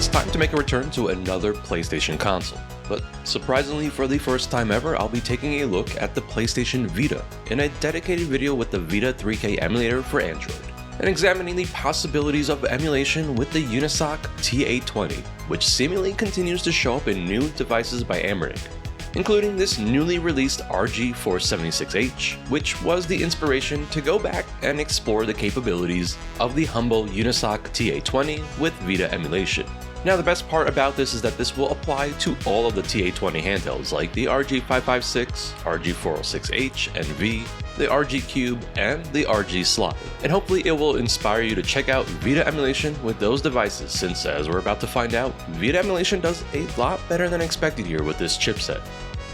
It's time to make a return to another PlayStation console. But surprisingly, for the first time ever, I'll be taking a look at the PlayStation Vita in a dedicated video with the Vita3K emulator for Android, and examining the possibilities of emulation with the UNISOC T820, which seemingly continues to show up in new devices by Anbernic, including this newly released RG476H, which was the inspiration to go back and explore the capabilities of the humble UNISOC T820 with Vita Emulation. Now, the best part about this is that this will apply to all of the T820 handhelds like the RG556, RG476H and V, the RG Cube, and the RG Slide. And hopefully it will inspire you to check out Vita Emulation with those devices, since as we're about to find out, Vita Emulation does a lot better than expected here with this chipset.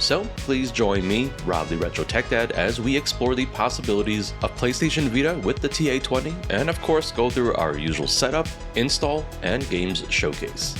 So please join me, Rob the Retro Tech Dad, as we explore the possibilities of PlayStation Vita with the T820, and of course go through our usual setup, install, and games showcase.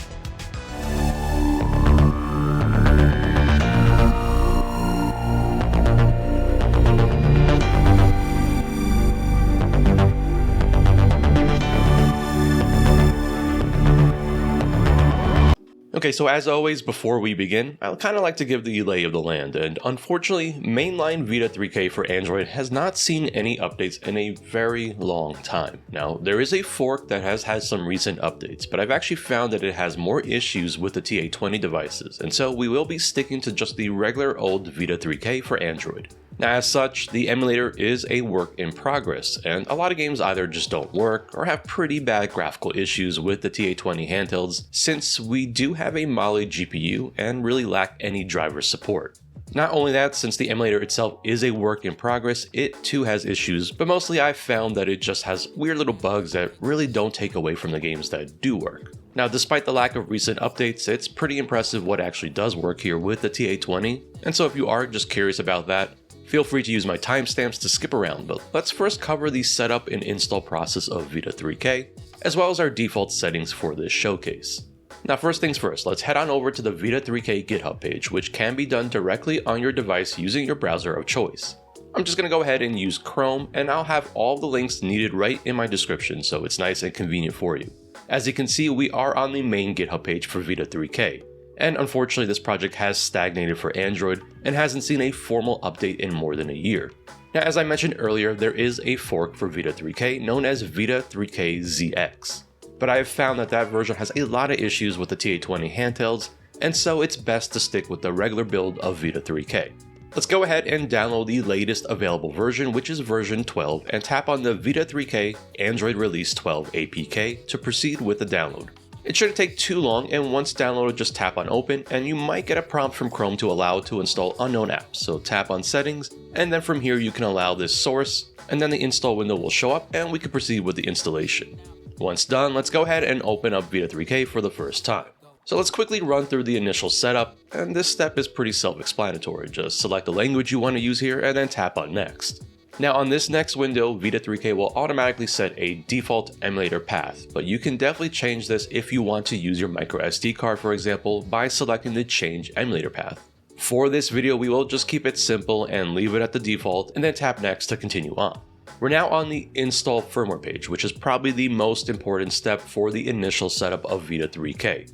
Okay, so as always, before we begin, I kind of like to give the lay of the land, and unfortunately, mainline Vita3K for Android has not seen any updates in a very long time. Now, there is a fork that has had some recent updates, but I've actually found that it has more issues with the T820 devices, and so we will be sticking to just the regular old Vita3K for Android. Now, as such, the emulator is a work in progress, and a lot of games either just don't work or have pretty bad graphical issues with the T820 handhelds, since we do have a Mali GPU and really lack any driver support. Not only that, since the emulator itself is a work in progress, it too has issues, but mostly I've found that it just has weird little bugs that really don't take away from the games that do work. Now, despite the lack of recent updates, it's pretty impressive what actually does work here with the T820, and so if you are just curious about that, feel free to use my timestamps to skip around, but let's first cover the setup and install process of Vita3K, as well as our default settings for this showcase. Now, first things first, let's head on over to the Vita3K GitHub page, which can be done directly on your device using your browser of choice. I'm just going to go ahead and use Chrome, and I'll have all the links needed right in my description, so it's nice and convenient for you. As you can see, we are on the main GitHub page for Vita3K. And unfortunately, this project has stagnated for Android and hasn't seen a formal update in more than a year. Now, as I mentioned earlier, there is a fork for Vita3K known as Vita3K-ZX. But I have found that that version has a lot of issues with the T820 handhelds, and so it's best to stick with the regular build of Vita3K. Let's go ahead and download the latest available version, which is version 12, and tap on the Vita3K Android Release 12 APK to proceed with the download. It shouldn't take too long, and once downloaded, just tap on open, and you might get a prompt from Chrome to allow it to install unknown apps. So tap on settings, and then from here you can allow this source, and then the install window will show up, and we can proceed with the installation. Once done, let's go ahead and open up Vita3K for the first time. So let's quickly run through the initial setup, and this step is pretty self-explanatory. Just select the language you want to use here, and then tap on next. Now, on this next window, Vita3K will automatically set a default emulator path, but you can definitely change this if you want to use your microSD card, for example, by selecting the change emulator path. For this video, we will just keep it simple and leave it at the default, and then tap next to continue on. We're now on the install firmware page, which is probably the most important step for the initial setup of Vita3K.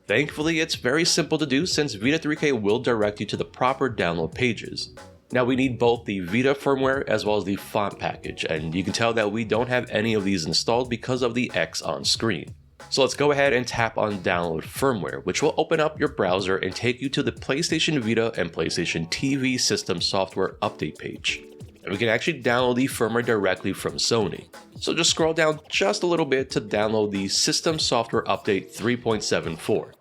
Thankfully, it's very simple to do since Vita3K will direct you to the proper download pages. Now, we need both the Vita firmware as well as the font package, and you can tell that we don't have any of these installed because of the X on screen. So let's go ahead and tap on download firmware, which will open up your browser and take you to the PlayStation Vita and PlayStation TV system software update page. And we can actually download the firmware directly from Sony. So just scroll down just a little bit to download the System Software Update 3.74.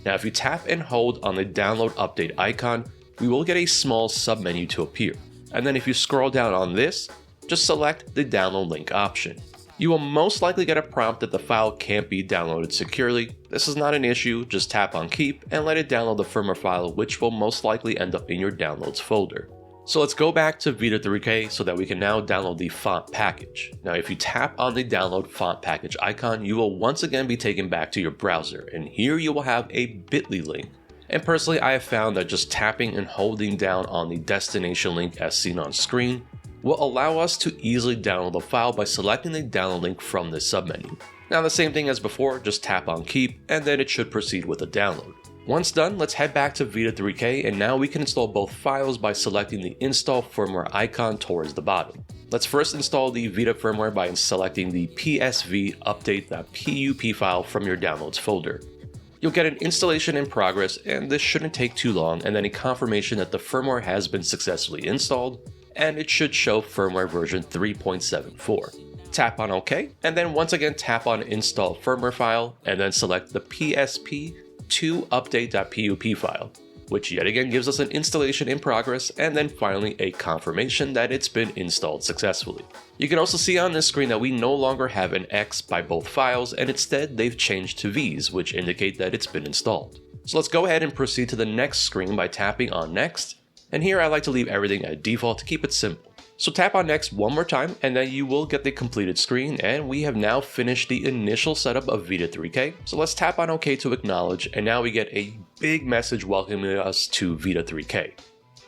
Now, if you tap and hold on the download update icon, we will get a small submenu to appear, and then if you scroll down on this, just select the download link option. You will most likely get a prompt that the file can't be downloaded securely. This is not an issue, just tap on keep and let it download the firmware file, which will most likely end up in your downloads folder. So let's go back to Vita3K so that we can now download the font package. Now, if you tap on the download font package icon, you will once again be taken back to your browser, and here you will have a bit.ly link. And personally, I have found that just tapping and holding down on the destination link as seen on screen will allow us to easily download the file by selecting the download link from this submenu. Now the same thing as before, just tap on keep and then it should proceed with the download. Once done, let's head back to Vita3K and now we can install both files by selecting the install firmware icon towards the bottom. Let's first install the Vita firmware by selecting the psv update.pup file from your downloads folder. You'll get an installation in progress and this shouldn't take too long, and then a confirmation that the firmware has been successfully installed, and it should show firmware version 3.74. Tap on OK, and then once again tap on install firmware file and then select the psp2update.pup file, which yet again gives us an installation in progress and then finally a confirmation that it's been installed successfully. You can also see on this screen that we no longer have an X by both files and instead they've changed to V's, which indicate that it's been installed. So let's go ahead and proceed to the next screen by tapping on next, and here I like to leave everything at default to keep it simple. So tap on next one more time and then you will get the completed screen, and we have now finished the initial setup of Vita3K. So let's tap on OK to acknowledge, and now we get a big message welcoming us to Vita3K.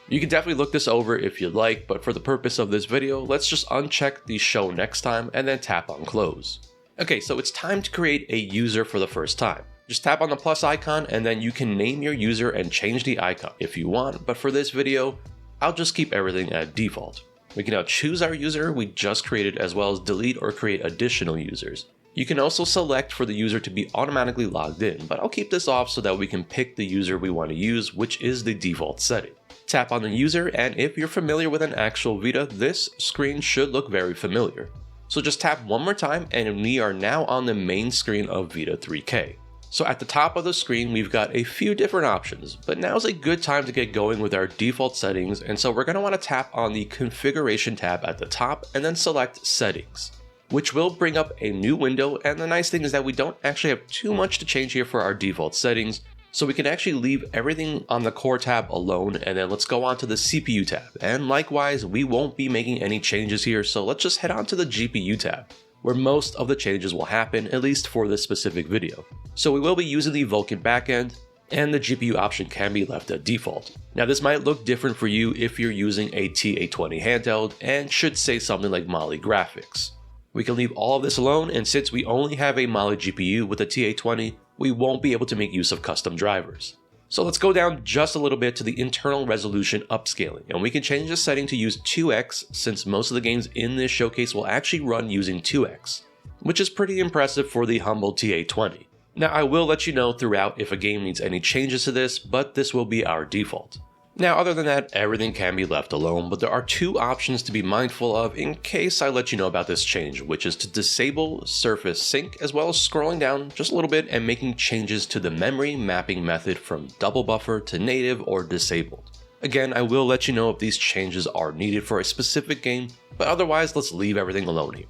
You can definitely look this over if you'd like, but for the purpose of this video, let's just uncheck the show next time and then tap on close. Okay, so it's time to create a user for the first time. Just tap on the plus icon and then you can name your user and change the icon if you want, but for this video, I'll just keep everything at default. We can now choose our user we just created as well as delete or create additional users. You can also select for the user to be automatically logged in, but I'll keep this off so that we can pick the user we want to use, which is the default setting. Tap on the user, and if you're familiar with an actual Vita, this screen should look very familiar. So just tap one more time and we are now on the main screen of Vita3K. So at the top of the screen, we've got a few different options, but now's a good time to get going with our default settings, and so we're going to want to tap on the configuration tab at the top and then select settings, which will bring up a new window. And the nice thing is that we don't actually have too much to change here for our default settings, so we can actually leave everything on the core tab alone, and then let's go on to the CPU tab. And likewise, we won't be making any changes here, so let's just head on to the GPU tab, where most of the changes will happen, at least for this specific video. So we will be using the Vulkan backend, and the GPU option can be left at default. Now this might look different for you if you're using a T820 handheld and should say something like Mali graphics. We can leave all of this alone, and since we only have a Mali GPU with a T820, we won't be able to make use of custom drivers. So let's go down just a little bit to the internal resolution upscaling, and we can change the setting to use 2x since most of the games in this showcase will actually run using 2x, which is pretty impressive for the humble T820. Now I will let you know throughout if a game needs any changes to this, but this will be our default. Now other than that, everything can be left alone, but there are two options to be mindful of in case I let you know about this change, which is to disable surface sync as well as scrolling down just a little bit and making changes to the memory mapping method from double buffer to native or disabled. Again, I will let you know if these changes are needed for a specific game, but otherwise let's leave everything alone here.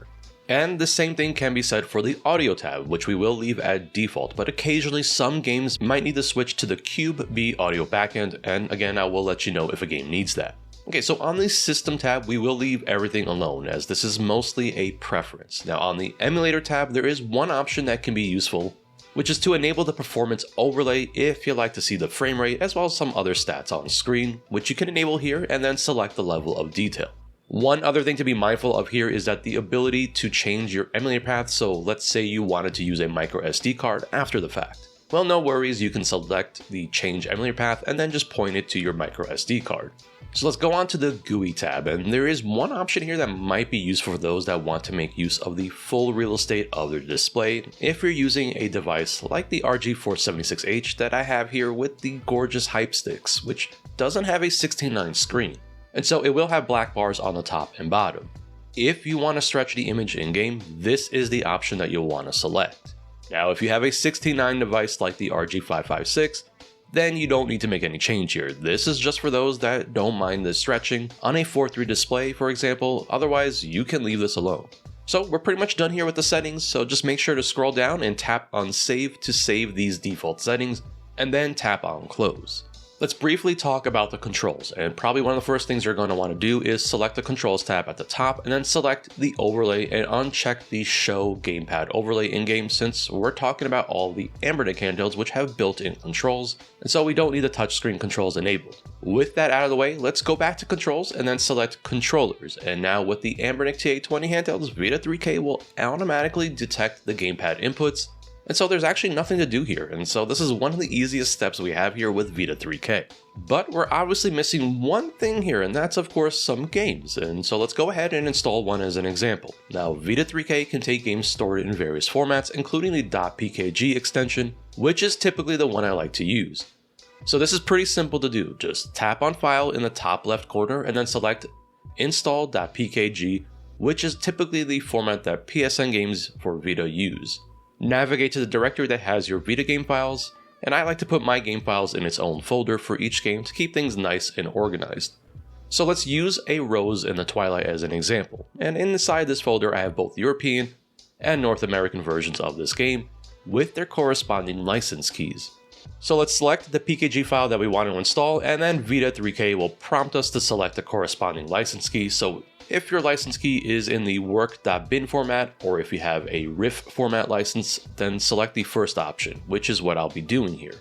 And the same thing can be said for the audio tab, which we will leave at default, but occasionally some games might need to switch to the Cube B audio backend, and again I will let you know if a game needs that. Okay, so on the system tab we will leave everything alone as this is mostly a preference. Now on the emulator tab there is one option that can be useful, which is to enable the performance overlay if you like to see the frame rate as well as some other stats on screen, which you can enable here and then select the level of detail. One other thing to be mindful of here is that the ability to change your emulator path, so let's say you wanted to use a micro SD card after the fact. Well, no worries, you can select the change emulator path and then just point it to your micro SD card. So let's go on to the GUI tab, and there is one option here that might be useful for those that want to make use of the full real estate of their display if you're using a device like the RG476H that I have here with the gorgeous hype sticks, which doesn't have a 16:9 screen. And so it will have black bars on the top and bottom. If you want to stretch the image in-game, this is the option that you'll want to select. Now if you have a 16:9 device like the RG556, then you don't need to make any change here. This is just for those that don't mind the stretching on a 4:3 display, for example. Otherwise, you can leave this alone. So we're pretty much done here with the settings, so just make sure to scroll down and tap on save to save these default settings, and then tap on close. Let's briefly talk about the controls, and probably one of the first things you're going to want to do is select the controls tab at the top and then select the overlay and uncheck the show gamepad overlay in-game, since we're talking about all the Anbernic handhelds which have built-in controls, and so we don't need the touchscreen controls enabled. With that out of the way, let's go back to controls and then select controllers, and now with the Anbernic T820 handhelds, Vita3K will automatically detect the gamepad inputs. And so there's actually nothing to do here, and so this is one of the easiest steps we have here with Vita3K. But we're obviously missing one thing here, and that's of course some games, and so let's go ahead and install one as an example. Now Vita3K can take games stored in various formats, including the .pkg extension, which is typically the one I like to use. So this is pretty simple to do, just tap on File in the top left corner and then select install.pkg, which is typically the format that PSN games for Vita use. Navigate to the directory that has your Vita game files, and I like to put my game files in its own folder for each game to keep things nice and organized. So let's use a Rose in the Twilight as an example, and inside this folder I have both European and North American versions of this game with their corresponding license keys. So let's select the PKG file that we want to install, and then Vita3K will prompt us to select the corresponding license key. So if your license key is in the work.bin format, or if you have a RIF format license, then select the first option, which is what I'll be doing here.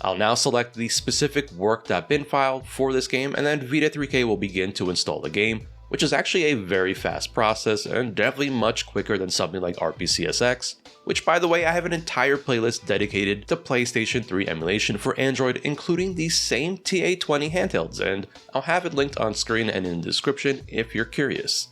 I'll now select the specific work.bin file for this game, and then Vita3K will begin to install the game, which is actually a very fast process and definitely much quicker than something like RPCSX, which by the way I have an entire playlist dedicated to PlayStation 3 emulation for Android, including the same T820 handhelds, and I'll have it linked on screen and in the description if you're curious.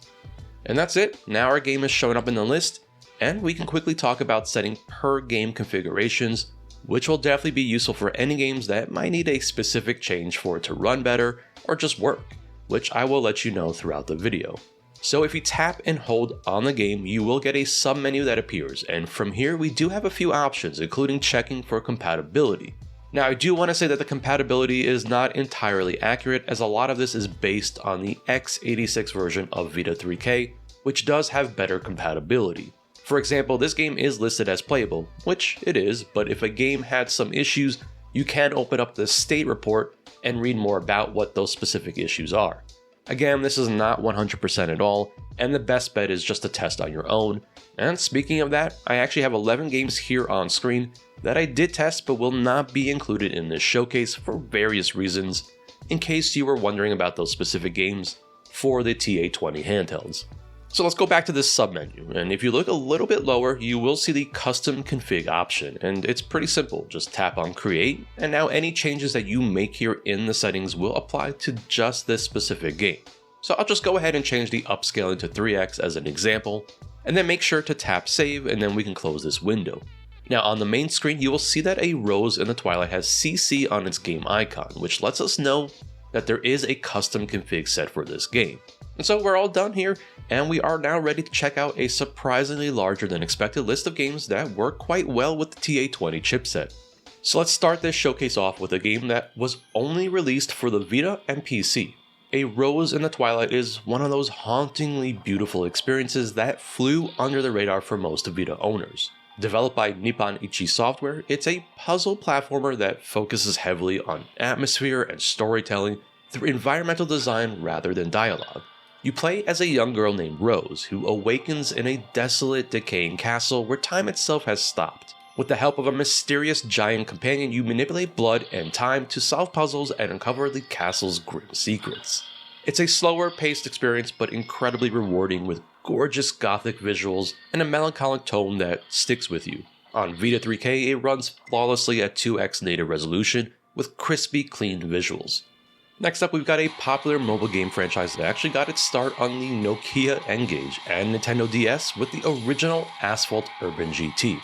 And that's it, now our game is showing up in the list, and we can quickly talk about setting per game configurations, which will definitely be useful for any games that might need a specific change for it to run better or just work, which I will let you know throughout the video. So if you tap and hold on the game, you will get a sub-menu that appears, and from here we do have a few options, including checking for compatibility. Now I do want to say that the compatibility is not entirely accurate, as a lot of this is based on the x86 version of Vita3K, which does have better compatibility. For example, this game is listed as playable, which it is, but if a game had some issues, you can open up the state report and read more about what those specific issues are. Again, this is not 100% at all, and the best bet is just to test on your own. And speaking of that, I actually have 11 games here on screen that I did test but will not be included in this showcase for various reasons, in case you were wondering about those specific games for the T820 handhelds. So let's go back to this submenu, and if you look a little bit lower, you will see the custom config option, and it's pretty simple. Just tap on create, and now any changes that you make here in the settings will apply to just this specific game. So I'll just go ahead and change the upscaling to 3x as an example, and then make sure to tap save, and then we can close this window. Now on the main screen, you will see that a Rose in the Twilight has CC on its game icon, which lets us know that there is a custom config set for this game. And so we're all done here, and we are now ready to check out a surprisingly larger than expected list of games that work quite well with the T820 chipset. So let's start this showcase off with a game that was only released for the Vita and PC. A Rose in the Twilight is one of those hauntingly beautiful experiences that flew under the radar for most Vita owners. Developed by Nippon Ichi Software, it's a puzzle platformer that focuses heavily on atmosphere and storytelling through environmental design rather than dialogue. You play as a young girl named Rose, who awakens in a desolate, decaying castle where time itself has stopped. With the help of a mysterious giant companion, you manipulate blood and time to solve puzzles and uncover the castle's grim secrets. It's a slower paced experience, but incredibly rewarding, with gorgeous gothic visuals and a melancholic tone that sticks with you. On Vita3K, it runs flawlessly at 2x native resolution with crispy, clean visuals. Next up, we've got a popular mobile game franchise that actually got its start on the Nokia N-Gage and Nintendo DS with the original Asphalt Urban GT.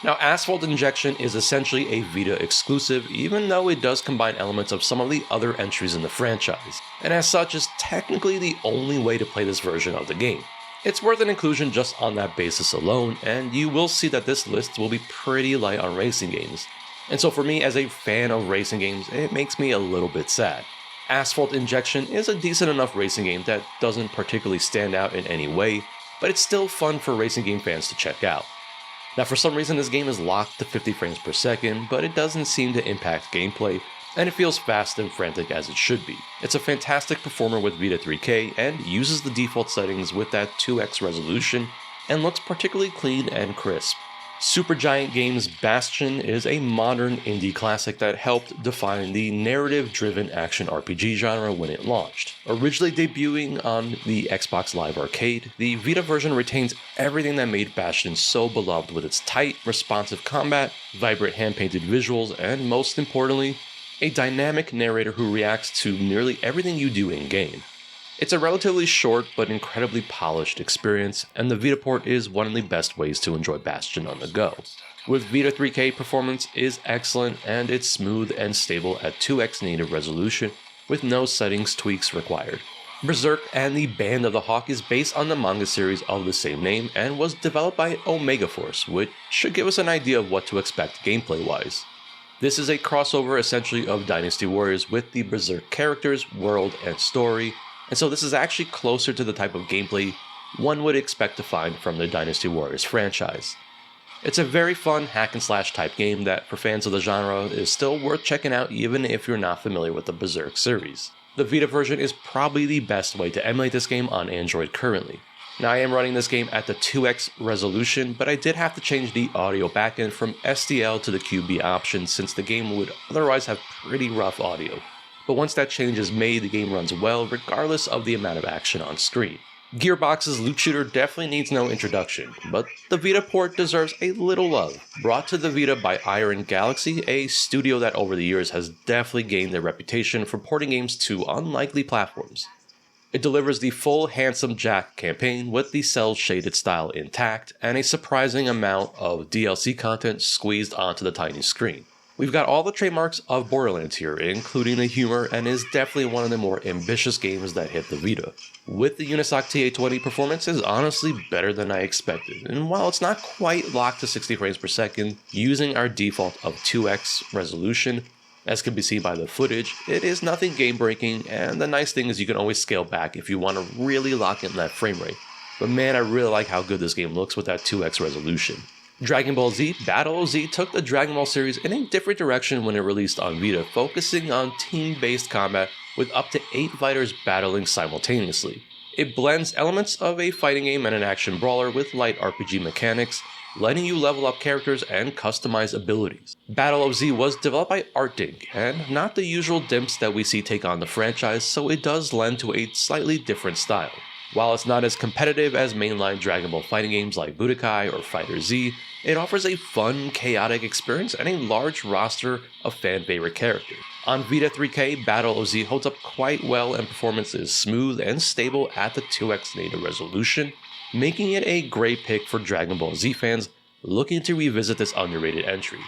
Now, Asphalt Injection is essentially a Vita exclusive, even though it does combine elements of some of the other entries in the franchise, and as such is technically the only way to play this version of the game. It's worth an inclusion just on that basis alone, and you will see that this list will be pretty light on racing games. And so for me, as a fan of racing games, it makes me a little bit sad. Asphalt Injection is a decent enough racing game that doesn't particularly stand out in any way, but it's still fun for racing game fans to check out. Now for some reason this game is locked to 50 frames per second, but it doesn't seem to impact gameplay, and it feels fast and frantic as it should be. It's a fantastic performer with Vita3K and uses the default settings with that 2x resolution and looks particularly clean and crisp. Supergiant Games' Bastion is a modern indie classic that helped define the narrative-driven action RPG genre when it launched. Originally debuting on the Xbox Live Arcade, the Vita version retains everything that made Bastion so beloved with its tight, responsive combat, vibrant hand-painted visuals, and most importantly, a dynamic narrator who reacts to nearly everything you do in-game. It's a relatively short but incredibly polished experience, and the Vita port is one of the best ways to enjoy Bastion on the go. With Vita3K, performance is excellent and it's smooth and stable at 2x native resolution with no settings tweaks required. Berserk and the Band of the Hawk is based on the manga series of the same name and was developed by Omega Force, which should give us an idea of what to expect gameplay-wise. This is a crossover essentially of Dynasty Warriors with the Berserk characters, world, and story, and so this is actually closer to the type of gameplay one would expect to find from the Dynasty Warriors franchise. It's a very fun hack-and-slash type game that, for fans of the genre, is still worth checking out even if you're not familiar with the Berserk series. The Vita version is probably the best way to emulate this game on Android currently. Now I am running this game at the 2x resolution, but I did have to change the audio backend from SDL to the QB option since the game would otherwise have pretty rough audio. But once that change is made, the game runs well regardless of the amount of action on screen. Gearbox's loot shooter definitely needs no introduction, but the Vita port deserves a little love. Brought to the Vita by Iron Galaxy, a studio that over the years has definitely gained their reputation for porting games to unlikely platforms. It delivers the full Handsome Jack campaign with the cel-shaded style intact and a surprising amount of DLC content squeezed onto the tiny screen. We've got all the trademarks of Borderlands here, including the humor, and is definitely one of the more ambitious games that hit the Vita. With the UNISOC T820, performance is honestly better than I expected, and while it's not quite locked to 60 frames per second, using our default of 2x resolution, as can be seen by the footage, it is nothing game-breaking, and the nice thing is you can always scale back if you want to really lock in that frame rate. But man, I really like how good this game looks with that 2x resolution. DragonballZ Battle of Z took the Dragon Ball series in a different direction when it released on Vita, focusing on team-based combat with up to 8 fighters battling simultaneously. It blends elements of a fighting game and an action brawler with light RPG mechanics, letting you level up characters and customize abilities. Battle of Z was developed by ArtDink, and not the usual dimps that we see take on the franchise, so it does lend to a slightly different style. While it's not as competitive as mainline Dragon Ball fighting games like Budokai or Fighter Z, it offers a fun, chaotic experience and a large roster of fan-favorite characters. On Vita3K, Battle of Z holds up quite well and performance is smooth and stable at the 2x native resolution, making it a great pick for Dragon Ball Z fans looking to revisit this underrated entry.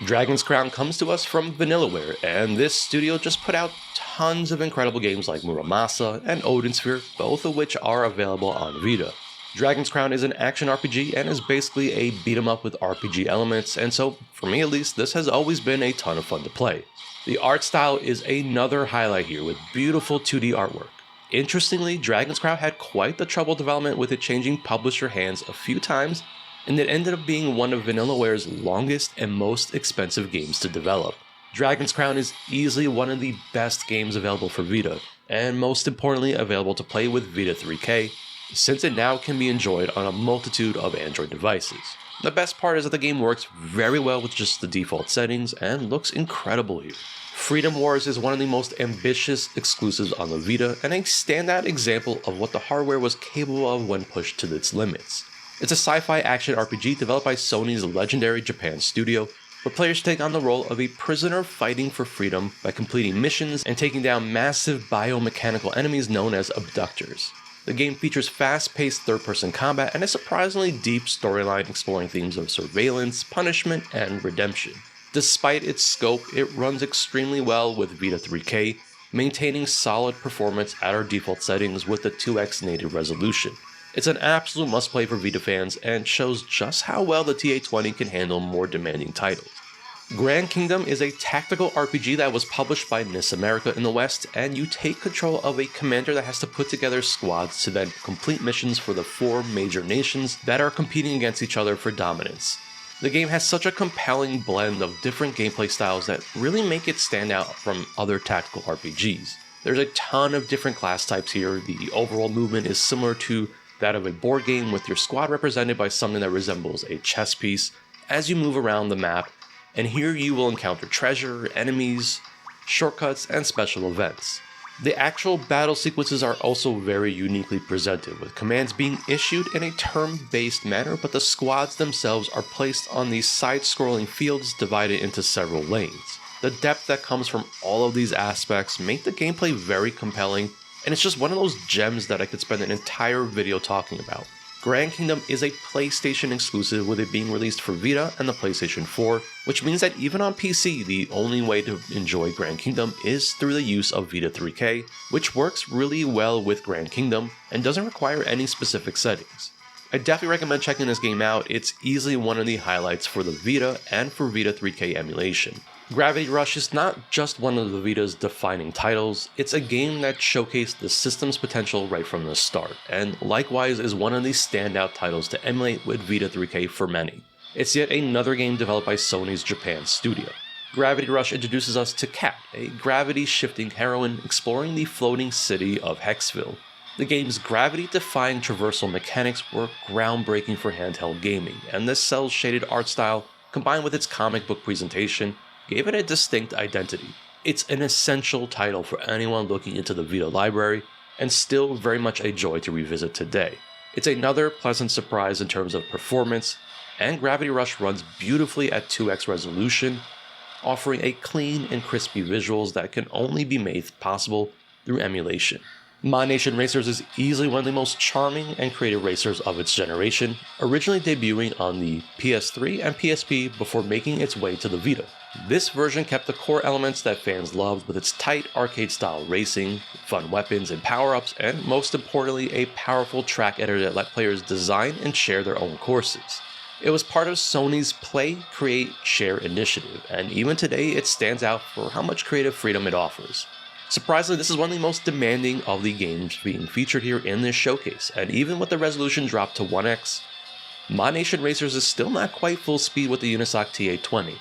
Dragon's Crown comes to us from Vanillaware, and this studio just put out tons of incredible games like Muramasa and Odin Sphere, both of which are available on Vita. Dragon's Crown is an action RPG and is basically a beat-em-up with RPG elements, and so, for me at least, this has always been a ton of fun to play. The art style is another highlight here with beautiful 2D artwork. Interestingly, Dragon's Crown had quite the trouble development with it changing publisher hands a few times, and it ended up being one of Vanillaware's longest and most expensive games to develop. Dragon's Crown is easily one of the best games available for Vita, and most importantly available to play with Vita3K, since it now can be enjoyed on a multitude of Android devices. The best part is that the game works very well with just the default settings and looks incredible here. Freedom Wars is one of the most ambitious exclusives on the Vita and a standout example of what the hardware was capable of when pushed to its limits. It's a sci-fi action RPG developed by Sony's legendary Japan studio, where players take on the role of a prisoner fighting for freedom by completing missions and taking down massive biomechanical enemies known as abductors. The game features fast-paced third-person combat and a surprisingly deep storyline exploring themes of surveillance, punishment, and redemption. Despite its scope, it runs extremely well with Vita3K, maintaining solid performance at our default settings with the 2x native resolution. It's an absolute must-play for Vita fans and shows just how well the T820 can handle more demanding titles. Grand Kingdom is a tactical RPG that was published by NIS America in the West, and you take control of a commander that has to put together squads to then complete missions for the 4 major nations that are competing against each other for dominance. The game has such a compelling blend of different gameplay styles that really make it stand out from other tactical RPGs. There's a ton of different class types here. The overall movement is similar to that of a board game, with your squad represented by something that resembles a chess piece as you move around the map, and here you will encounter treasure, enemies, shortcuts, and special events. The actual battle sequences are also very uniquely presented, with commands being issued in a turn-based manner, but the squads themselves are placed on these side-scrolling fields divided into several lanes. The depth that comes from all of these aspects make the gameplay very compelling, and it's just one of those gems that I could spend an entire video talking about. Grand Kingdom is a PlayStation exclusive, with it being released for Vita and the PlayStation 4, which means that even on PC, the only way to enjoy Grand Kingdom is through the use of Vita3K, which works really well with Grand Kingdom and doesn't require any specific settings. I definitely recommend checking this game out. It's easily one of the highlights for the Vita and for Vita3K emulation. Gravity Rush is not just one of the Vita's defining titles, it's a game that showcased the system's potential right from the start, and likewise is one of the standout titles to emulate with Vita3K for many. It's yet another game developed by Sony's Japan studio. Gravity Rush introduces us to Kat, a gravity-shifting heroine exploring the floating city of Hexville. The game's gravity-defying traversal mechanics were groundbreaking for handheld gaming, and this cel-shaded art style, combined with its comic book presentation, gave it a distinct identity. It's an essential title for anyone looking into the Vita library, and still very much a joy to revisit today. It's another pleasant surprise in terms of performance, and Gravity Rush runs beautifully at 2x resolution, offering a clean and crispy visuals that can only be made possible through emulation. Modnation Racers is easily one of the most charming and creative racers of its generation, originally debuting on the PS3 and PSP before making its way to the Vita. This version kept the core elements that fans loved, with its tight arcade-style racing, fun weapons and power-ups, and most importantly, a powerful track editor that let players design and share their own courses. It was part of Sony's Play, Create, Share initiative, and even today it stands out for how much creative freedom it offers. Surprisingly, this is one of the most demanding of the games being featured here in this showcase, and even with the resolution dropped to 1x, Modnation Racers is still not quite full speed with the UNISOC T820.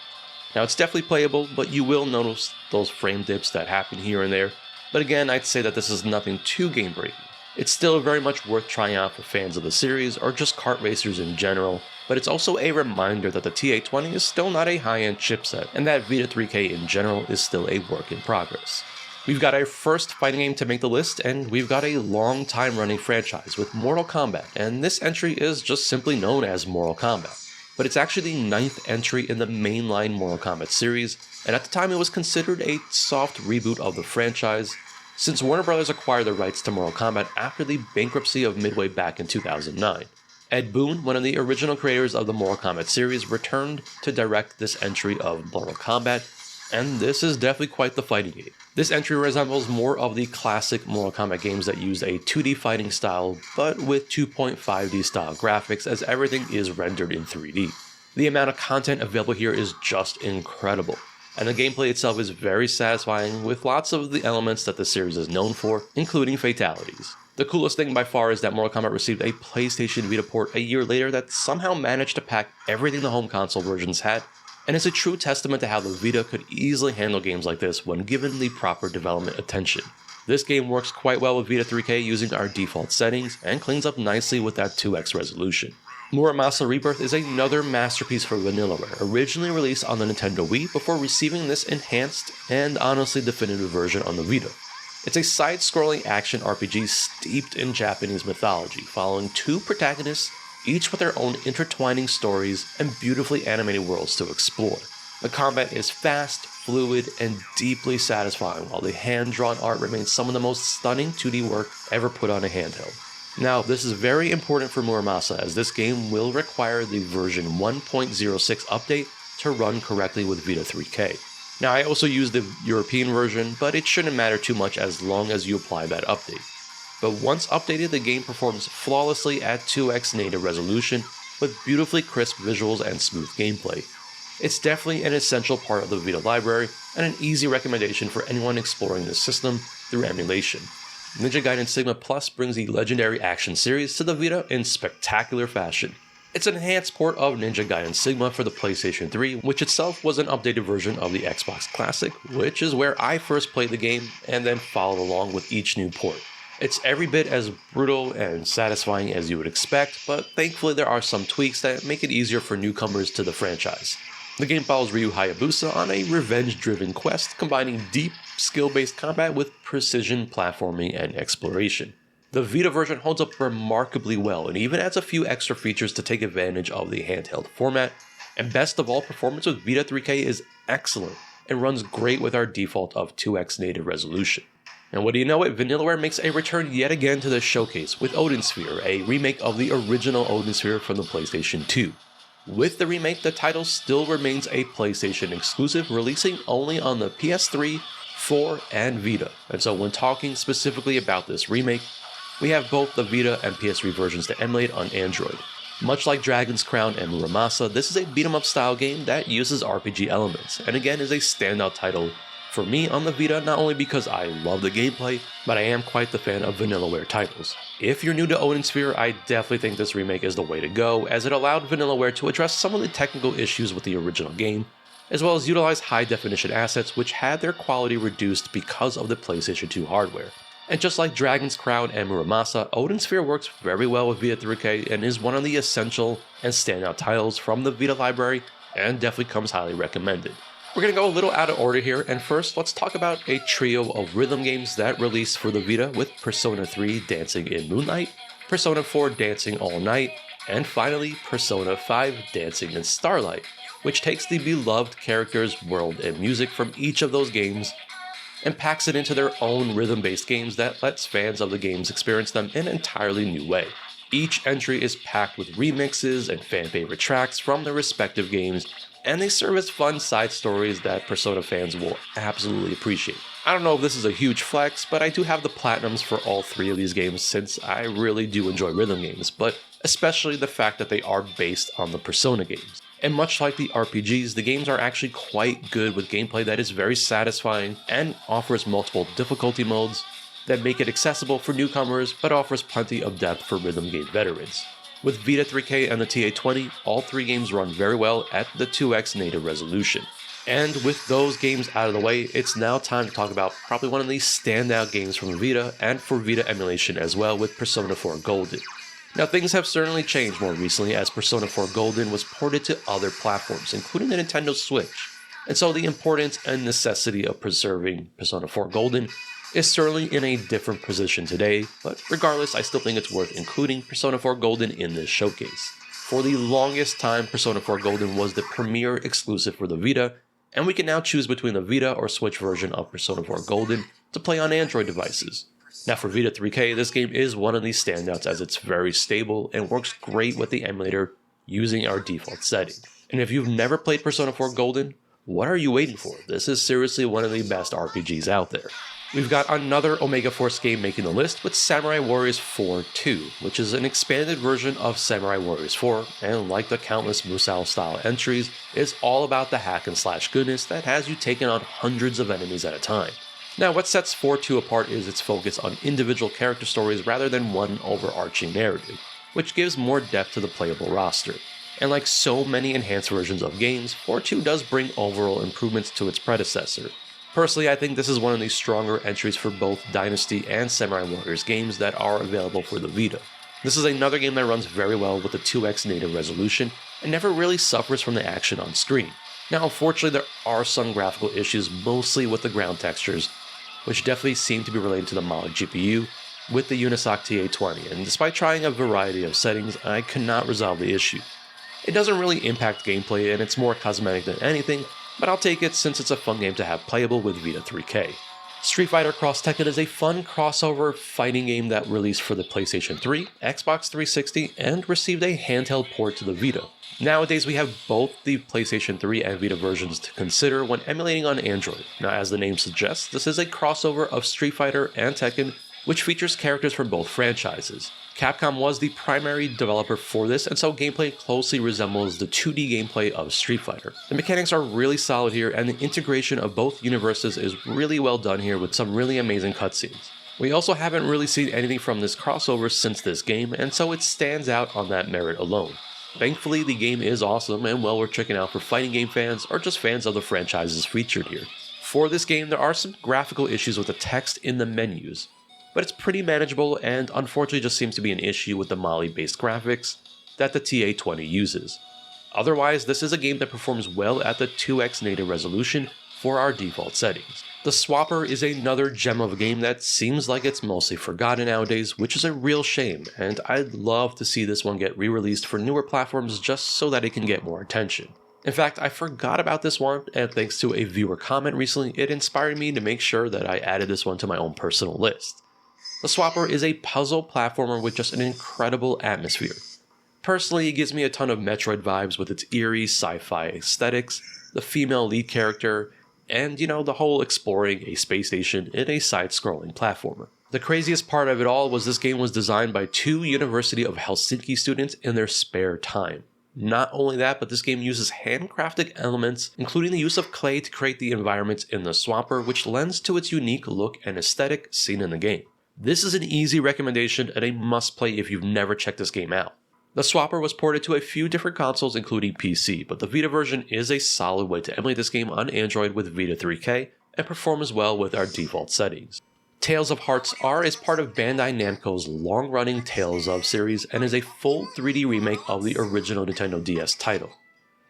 Now, it's definitely playable, but you will notice those frame dips that happen here and there, but again, I'd say that this is nothing too game-breaking. It's still very much worth trying out for fans of the series or just kart racers in general, but it's also a reminder that the T820 is still not a high-end chipset, and that Vita3K in general is still a work in progress. We've got our first fighting game to make the list, and we've got a long time running franchise with Mortal Kombat, and this entry is just simply known as Mortal Kombat. But it's actually the 9th entry in the mainline Mortal Kombat series, and at the time it was considered a soft reboot of the franchise, since Warner Bros. Acquired the rights to Mortal Kombat after the bankruptcy of Midway back in 2009. Ed Boon, one of the original creators of the Mortal Kombat series, returned to direct this entry of Mortal Kombat, and this is definitely quite the fighting game. This entry resembles more of the classic Mortal Kombat games that use a 2D fighting style, but with 2.5D style graphics, as everything is rendered in 3D. The amount of content available here is just incredible, and the gameplay itself is very satisfying with lots of the elements that the series is known for, including fatalities. The coolest thing by far is that Mortal Kombat received a PlayStation Vita port a year later that somehow managed to pack everything the home console versions had, and it's a true testament to how the Vita could easily handle games like this when given the proper development attention. This game works quite well with Vita3K using our default settings, and cleans up nicely with that 2x resolution. Muramasa Rebirth is another masterpiece for Vanillaware, originally released on the Nintendo Wii before receiving this enhanced and honestly definitive version on the Vita. It's a side-scrolling action RPG steeped in Japanese mythology, following two protagonists, each with their own intertwining stories and beautifully animated worlds to explore. The combat is fast, fluid, and deeply satisfying, while the hand-drawn art remains some of the most stunning 2D work ever put on a handheld. Now, this is very important for Muramasa, as this game will require the version 1.06 update to run correctly with Vita3K. Now, I also use the European version, but it shouldn't matter too much as long as you apply that update. But once updated, the game performs flawlessly at 2x native resolution with beautifully crisp visuals and smooth gameplay. It's definitely an essential part of the Vita library and an easy recommendation for anyone exploring this system through emulation. Ninja Gaiden Sigma Plus brings the legendary action series to the Vita in spectacular fashion. It's an enhanced port of Ninja Gaiden Sigma for the PlayStation 3, which itself was an updated version of the Xbox Classic, which is where I first played the game and then followed along with each new port. It's every bit as brutal and satisfying as you would expect, but thankfully there are some tweaks that make it easier for newcomers to the franchise. The game follows Ryu Hayabusa on a revenge-driven quest, combining deep, skill-based combat with precision platforming and exploration. The Vita version holds up remarkably well and even adds a few extra features to take advantage of the handheld format, and best of all, performance with Vita3K is excellent and runs great with our default of 2x native resolution. And what do you know it, Vanillaware makes a return yet again to the showcase with Odin Sphere, a remake of the original Odin Sphere from the PlayStation 2. With the remake, the title still remains a PlayStation exclusive, releasing only on the PS3, 4, and Vita. And so when talking specifically about this remake, we have both the Vita and PS3 versions to emulate on Android. Much like Dragon's Crown and Muramasa, this is a beat-em-up style game that uses RPG elements, and again is a standout title for me on the Vita, not only because I love the gameplay, but I am quite the fan of Vanillaware titles. If you're new to Odin Sphere, I definitely think this remake is the way to go, as it allowed Vanillaware to address some of the technical issues with the original game, as well as utilize high-definition assets which had their quality reduced because of the PlayStation 2 hardware. And just like Dragon's Crown and Muramasa, Odin Sphere works very well with Vita3K and is one of the essential and standout titles from the Vita library, and definitely comes highly recommended. We're going to go a little out of order here, and first let's talk about a trio of rhythm games that released for the Vita with Persona 3 Dancing in Moonlight, Persona 4 Dancing All Night, and finally Persona 5 Dancing in Starlight, which takes the beloved characters, world, and music from each of those games and packs it into their own rhythm-based games that lets fans of the games experience them in an entirely new way. Each entry is packed with remixes and fan-favorite tracks from their respective games, and they serve as fun side stories that Persona fans will absolutely appreciate. I don't know if this is a huge flex, but I do have the platinums for all three of these games since I really do enjoy rhythm games, but especially the fact that they are based on the Persona games. And much like the RPGs, the games are actually quite good with gameplay that is very satisfying and offers multiple difficulty modes that make it accessible for newcomers but offers plenty of depth for rhythm game veterans. With Vita3K and the T820, all three games run very well at the 2x native resolution. And with those games out of the way, it's now time to talk about probably one of the standout games from Vita and for Vita Emulation as well with Persona 4 Golden. Now things have certainly changed more recently as Persona 4 Golden was ported to other platforms, including the Nintendo Switch. And so the importance and necessity of preserving Persona 4 Golden is certainly in a different position today, but regardless, I still think it's worth including Persona 4 Golden in this showcase. For the longest time, Persona 4 Golden was the premier exclusive for the Vita, and we can now choose between the Vita or Switch version of Persona 4 Golden to play on Android devices. Now for Vita3K, this game is one of these standouts as it's very stable and works great with the emulator using our default setting. And if you've never played Persona 4 Golden, what are you waiting for? This is seriously one of the best RPGs out there. We've got another Omega Force game making the list with Samurai Warriors 4 2, which is an expanded version of Samurai Warriors 4, and like the countless Musou-style entries, is all about the hack and slash goodness that has you taking on hundreds of enemies at a time. Now, what sets 4-2 apart is its focus on individual character stories rather than one overarching narrative, which gives more depth to the playable roster. And like so many enhanced versions of games, 4-2 does bring overall improvements to its predecessor. Personally, I think this is one of the stronger entries for both Dynasty and Samurai Warriors games that are available for the Vita. This is another game that runs very well with the 2x native resolution and never really suffers from the action on screen. Now, unfortunately, there are some graphical issues, mostly with the ground textures, which definitely seem to be related to the modded GPU with the UNISOC T820, and despite trying a variety of settings, I could not resolve the issue. It doesn't really impact gameplay and it's more cosmetic than anything, but I'll take it since it's a fun game to have playable with Vita3K. Street Fighter X Tekken is a fun crossover fighting game that released for the PlayStation 3, Xbox 360, and received a handheld port to the Vita. Nowadays we have both the PlayStation 3 and Vita versions to consider when emulating on Android. Now as the name suggests, this is a crossover of Street Fighter and Tekken, which features characters from both franchises. Capcom was the primary developer for this, and so gameplay closely resembles the 2D gameplay of Street Fighter. The mechanics are really solid here, and the integration of both universes is really well done here with some really amazing cutscenes. We also haven't really seen anything from this crossover since this game, and so it stands out on that merit alone. Thankfully, the game is awesome and well worth checking out for fighting game fans or just fans of the franchises featured here. For this game, there are some graphical issues with the text in the menus, but it's pretty manageable and unfortunately just seems to be an issue with the Mali-based graphics that the T820 uses. Otherwise, this is a game that performs well at the 2x native resolution for our default settings. The Swapper is another gem of a game that seems like it's mostly forgotten nowadays, which is a real shame, and I'd love to see this one get re-released for newer platforms just so that it can get more attention. In fact, I forgot about this one, and thanks to a viewer comment recently, it inspired me to make sure that I added this one to my own personal list. The Swapper is a puzzle platformer with just an incredible atmosphere. Personally, it gives me a ton of Metroid vibes with its eerie sci-fi aesthetics, the female lead character, and the whole exploring a space station in a side-scrolling platformer. The craziest part of it all was this game was designed by 2 University of Helsinki students in their spare time. Not only that, but this game uses handcrafted elements, including the use of clay to create the environments in the Swapper, which lends to its unique look and aesthetic seen in the game. This is an easy recommendation and a must-play if you've never checked this game out. The Swapper was ported to a few different consoles including PC, but the Vita version is a solid way to emulate this game on Android with Vita3K and performs well with our default settings. Tales of Hearts R is part of Bandai Namco's long-running Tales of series and is a full 3D remake of the original Nintendo DS title.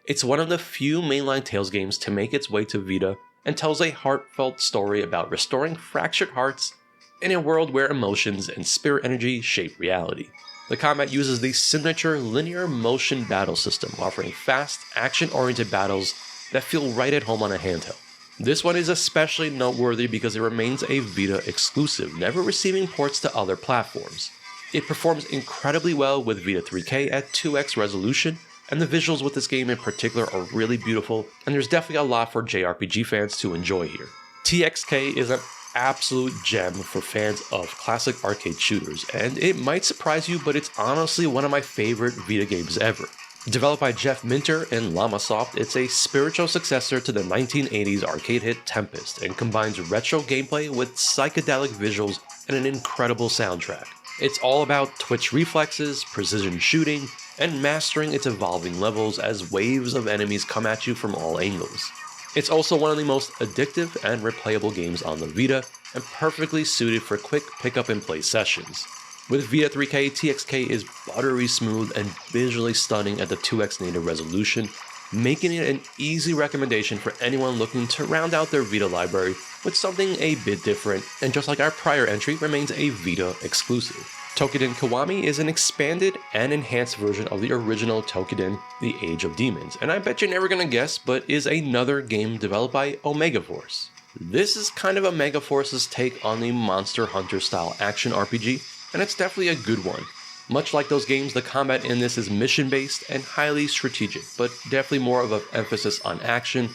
It's one of the few mainline Tales games to make its way to Vita and tells a heartfelt story about restoring fractured hearts in a world where emotions and spirit energy shape reality. The combat uses the signature linear motion battle system, offering fast, action-oriented battles that feel right at home on a handheld. This one is especially noteworthy because it remains a Vita exclusive, never receiving ports to other platforms. It performs incredibly well with Vita3K at 2x resolution, and the visuals with this game in particular are really beautiful, and there's definitely a lot for JRPG fans to enjoy here. TXK is an absolute gem for fans of classic arcade shooters, and it might surprise you, but it's honestly one of my favorite Vita games ever. Developed by Jeff Minter and Llamasoft, it's a spiritual successor to the 1980s arcade hit Tempest and combines retro gameplay with psychedelic visuals and an incredible soundtrack. It's all about twitch reflexes, precision shooting, and mastering its evolving levels as waves of enemies come at you from all angles. It's also one of the most addictive and replayable games on the Vita, and perfectly suited for quick pick-up and play sessions. With Vita3K, TXK is buttery smooth and visually stunning at the 2x native resolution, making it an easy recommendation for anyone looking to round out their Vita library with something a bit different, and just like our prior entry, remains a Vita exclusive. Toukiden Kiwami is an expanded and enhanced version of the original Toukiden, The Age of Demons, and I bet you're never gonna guess, but is another game developed by Omega Force. This is kind of Omega Force's take on the Monster Hunter style action RPG, and it's definitely a good one. Much like those games, the combat in this is mission-based and highly strategic, but definitely more of an emphasis on action,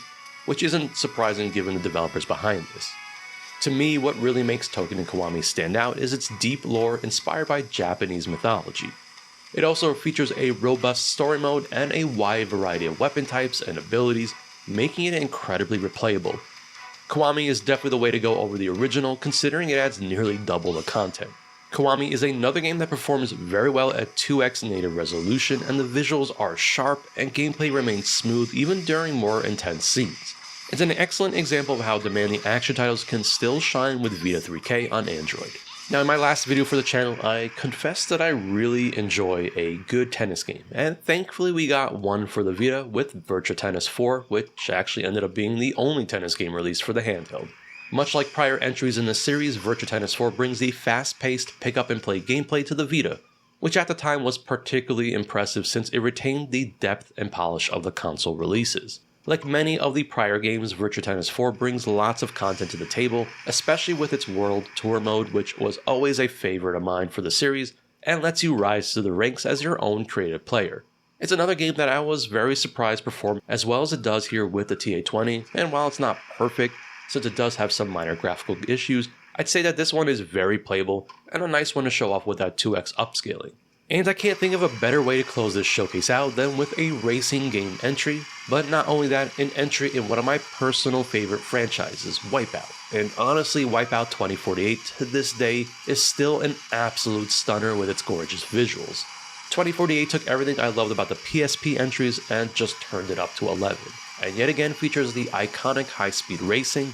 which isn't surprising given the developers behind this. To me, what really makes Toukiden Kiwami stand out is its deep lore inspired by Japanese mythology. It also features a robust story mode and a wide variety of weapon types and abilities, making it incredibly replayable. Kiwami is definitely the way to go over the original, considering it adds nearly double the content. Kiwami is another game that performs very well at 2x native resolution, and the visuals are sharp and gameplay remains smooth even during more intense scenes. It's an excellent example of how demanding action titles can still shine with Vita3K on Android. Now, in my last video for the channel, I confessed that I really enjoy a good tennis game, and thankfully we got one for the Vita with Virtua Tennis 4, which actually ended up being the only tennis game released for the handheld. Much like prior entries in the series, Virtua Tennis 4 brings the fast-paced pick-up-and-play gameplay to the Vita, which at the time was particularly impressive since it retained the depth and polish of the console releases. Like many of the prior games, Virtua Tennis 4 brings lots of content to the table, especially with its World Tour mode, which was always a favorite of mine for the series, and lets you rise to the ranks as your own creative player. It's another game that I was very surprised performed as well as it does here with the T820, and while it's not perfect, since it does have some minor graphical issues, I'd say that this one is very playable and a nice one to show off with that 2x upscaling. And I can't think of a better way to close this showcase out than with a racing game entry, but not only that, an entry in one of my personal favorite franchises, Wipeout. And honestly, Wipeout 2048 to this day is still an absolute stunner with its gorgeous visuals. 2048 took everything I loved about the PSP entries and just turned it up to 11, and yet again features the iconic high-speed racing,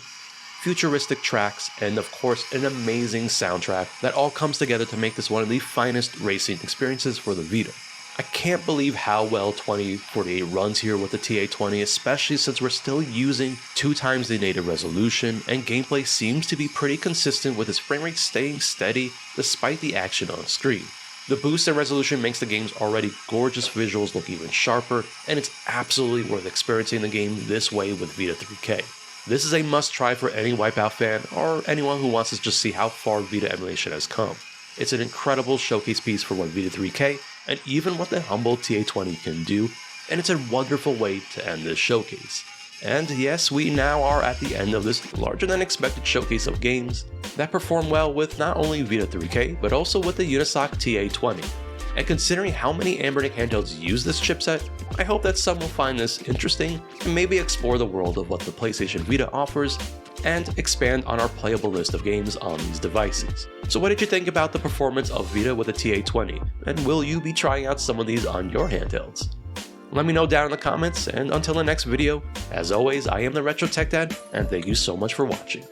futuristic tracks, and of course an amazing soundtrack that all comes together to make this one of the finest racing experiences for the Vita. I can't believe how well 2048 runs here with the T820, especially since we're still using 2 times the native resolution, and gameplay seems to be pretty consistent with its frame rate staying steady despite the action on screen. The boost in resolution makes the game's already gorgeous visuals look even sharper, and it's absolutely worth experiencing the game this way with Vita3K. This is a must try for any Wipeout fan, or anyone who wants to just see how far Vita Emulation has come. It's an incredible showcase piece for what Vita3K and even what the humble T820 can do, and it's a wonderful way to end this showcase. And yes, we now are at the end of this larger than expected showcase of games that perform well with not only Vita3K, but also with the UNISOC T820. And considering how many Anbernic handhelds use this chipset, I hope that some will find this interesting and maybe explore the world of what the PlayStation Vita offers and expand on our playable list of games on these devices. So what did you think about the performance of Vita with the T820, and will you be trying out some of these on your handhelds? Let me know down in the comments, and until the next video, as always, I am the Retro Tech Dad, and thank you so much for watching.